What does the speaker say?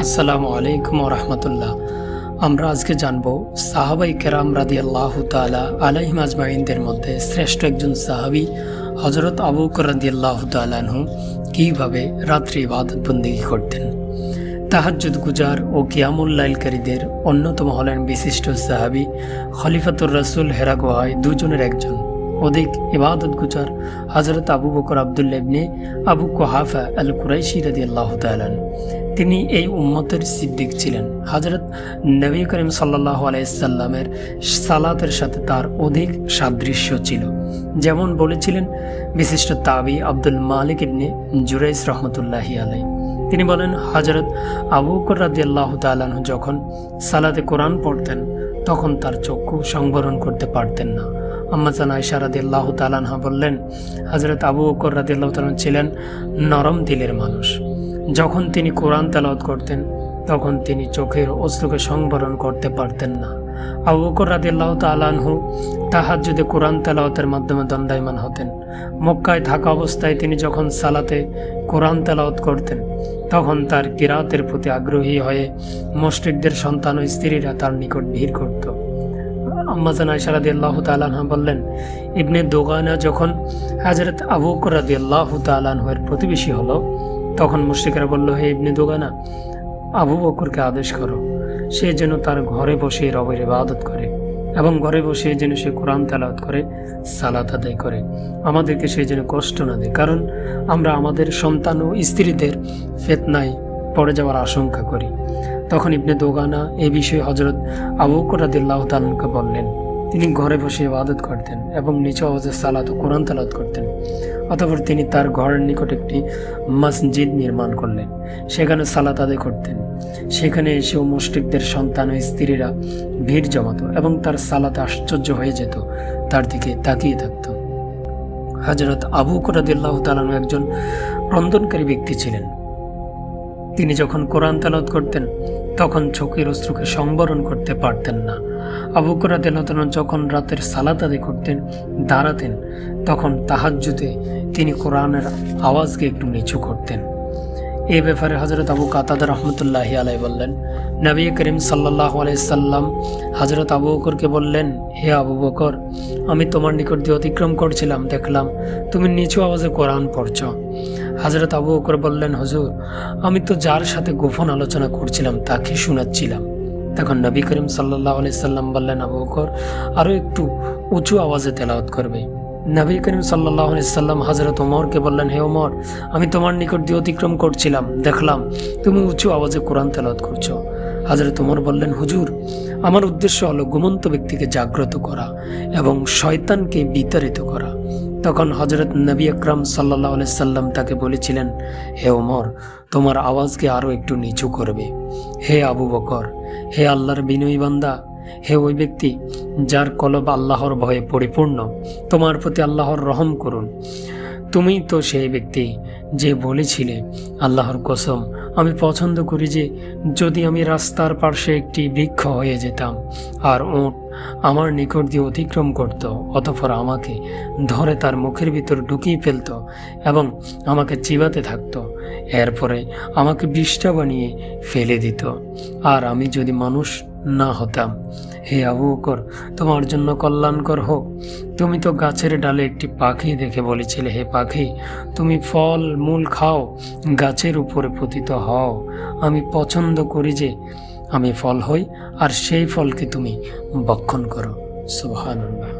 আসসালামু আলাইকুম রাহমাতুল্লাহ। আমরা আজকে জানব সাহাবাই কেরাম রাদিয়াল্লাহু তাআলা আলাইহিম আজমাইনদের মধ্যে শ্রেষ্ঠ একজন সাহাবী হযরত আবু বকর রাদিয়াল্লাহু তাআলা আনহু কীভাবে রাত্রি ইবাদত বন্দেগী করতেন। তাহাজ্জুদ গুজার ও কিয়ামুল লাইলকারীদের অন্যতম হলেন বিশিষ্ট সাহাবী খলিফাতুর রাসূল হেরা গুহায় দুজনের একজন অধিক ইবাদত গুজার হযরত আবু বকর আবদুল্লাহ ইবনে আবু কুহাফা আল কুরাইশি রাদিয়াল্লাহু তাআলা। তিনি এই উম্মতের সিদ্দিক ছিলেন। হযরত নবী করিম সাল্লাল্লাহু আলাইহি সাল্লামের সালাতের সাথে তার অধিক সাদৃশ্য ছিল। যেমন বলেছিলেন বিশিষ্ট তাবি আব্দুল মালিক ইবনে জুরাইজ রাহমাতুল্লাহি আলাইহি। তিনি বলেন, হযরত আবু বকর রাদিয়াল্লাহু তাআলা যখন সালাতে কোরআন পড়তেন তখন তার চক্ষু সংবরণ করতে পারতেন না। আম্মা জান আয়েশা রাদিয়াল্লাহু তাআলা আনহা বললেন, হযরত আবু বকর রাদিয়াল্লাহু তাআলা ছিলেন নরম দিলের মানুষ। যখন তিনি কোরআন তেলাওয়াত করতেন তখন তিনি চোখের অশ্রুকে সংবরণ করতে পারতেন না। আবু বকর রাদিয়াল্লাহু তাআলা আনহু তাহাজ্জুদে কোরআন তেলাওয়াতের মাধ্যমে দণ্ডায়মান হতেন। মক্কায় থাকা অবস্থায় তিনি যখন সালাতে কোরআন তেলাওয়াত করতেন তখন তার কিরাতের প্রতি আগ্রহী হয়ে মুশরিকদের সন্তান ও স্ত্রীরা তার নিকট ভিড় করত। আম্মা জান আয়েশা রাদিয়াল্লাহু তাআলা আনহা বললেন, ইবনে দোগানা যখন হযরত আবু বকর রাদিয়াল্লাহু তাআলা আনহুর প্রতিবেশী হলো তখন মুশরিকরা বলল, হে ইবনে দোগানা, আবু বকরকে আদেশ করো সে যেন তার ঘরে বসে রবের ইবাদত করে এবং ঘরে বসে যেন সে কোরআন তেলাওয়াত করে সালাত আদায় করে, আমাদেরকে সে যেন কষ্ট না দেয়, কারণ আমরা আমাদের সন্তান ও স্ত্রীদের ফিতনায় পড়ে যাওয়ার আশঙ্কা করি। তখন ইবনে দোগানা এই বিষয়ে হযরত আবু বকর রাদিয়াল্লাহু তাআলাকে বললেন। তিনি ঘরে বসে ইবাদত করতেন এবং নিচু আওয়াজে সালাত ও কোরআন তেলাওয়াত করতেন। অতঃপর তিনি তার ঘরের নিকট একটি মসজিদ নির্মাণ করলেন, সেখানে সালাত আদায় করতেন। সেখানে এসেও মুশরিকদের সন্তান ও স্ত্রীরা ভিড় জমাত এবং তার সালাতে আশ্চর্য হয়ে যেত, তার দিকে তাকিয়ে থাকত। হযরত আবু বকর রাদিয়াল্লাহু তাআলা একজন ক্রন্দনকারী ব্যক্তি ছিলেন। তিনি যখন কোরআন তেলাওয়াত করতেন তখন চোখের অশ্রুকে সংবরণ করতে পারতেন না। আবু বকর রাদিয়াল্লাহু তাআলা যখন রাতের সালাত আদায় করতেন দাঁড়াতেন তখন তাহাজ্জুদে তিনি কোরআনের আওয়াজকে একটু নিচু করতেন। এই ব্যাপারে হযরত আবু কাতাদা রাহমাতুল্লাহি আলাইহি বললেন, নবী করিম সাল্লাল্লাহু আলাইহি সাল্লাম হযরত আবু বকরকে বললেন, হে আবু বকর, আমি তোমার নিকট দিয়ে অতিক্রম করছিলাম, দেখলাম তুমি নিচু আওয়াজে কোরআন পড়ছ। হযরত আবু বকর বললেন, হুজুর, আমি তো যার সাথে গোপন আলোচনা করছিলাম তাকে শোনাচ্ছিলাম। তখন নবী করিম সাল্লাল্লাহু আলাইহি সাল্লাম বললেন, আবু বকর আরও একটু উঁচু আওয়াজে তেলাওয়াত করবে। নবী করিম সাল্লাল্লাহু আলাইহি সাল্লাম হযরত ওমরকে বললেন, হে ওমর, আমি তোমার নিকট দিয়ে অতিক্রম করছিলাম, দেখলাম তুমি উঁচু আওয়াজে কোরআন তেলাওয়াত করছো। হযরত ওমর বললেন, হুজুর, আমার উদ্দেশ্য হলো ঘুমন্ত ব্যক্তিকে জাগ্রত করা এবং শয়তানকে বিতাড়িত করা। তখন হযরত নবী আকরাম সাল্লাল্লাহু আলাইহি সাল্লাম তাকে বলেছিলেন, হে ওমর, তোমার আওয়াজকে আরও একটু নিচু করবে। হে আবু বকর, হে আল্লাহর বিনয়ী বান্দা, হে ওই ব্যক্তি যার কলব আল্লাহর ভয়ে পরিপূর্ণ, তোমার প্রতি আল্লাহর রহম করুন। তুমি তো সেই ব্যক্তি যে বলেছিলে, আল্লাহর কসম, আমি পছন্দ করি যে যদি আমি রাস্তার পাশে একটি বৃক্ষ হয়ে যেতাম আর উট আমার নিকট দিয়ে অতিক্রম করত, অতঃপর আমাকে ধরে তার মুখের ভিতর ঢুকিয়ে ফেলত এবং আমাকে চিবাতে থাকতো, এরপরে আমাকে বিষ্ঠা বানিয়ে ফেলে দিত, আর আমি যদি মানুষ না হতাম। হে আবু বকর, তোমার জন্য কল্যাণকর হোক। তুমি তো গাছের ডালে একটি পাখি দেখে বলেছিলে, হে পাখি, তুমি ফল মূল খাও, গাছের উপরে পতিত হও। আমি পছন্দ করি যে আমি ফল হই আর সেই ফলকে তুমি ভক্ষণ করো। সুবহানাল্লাহ।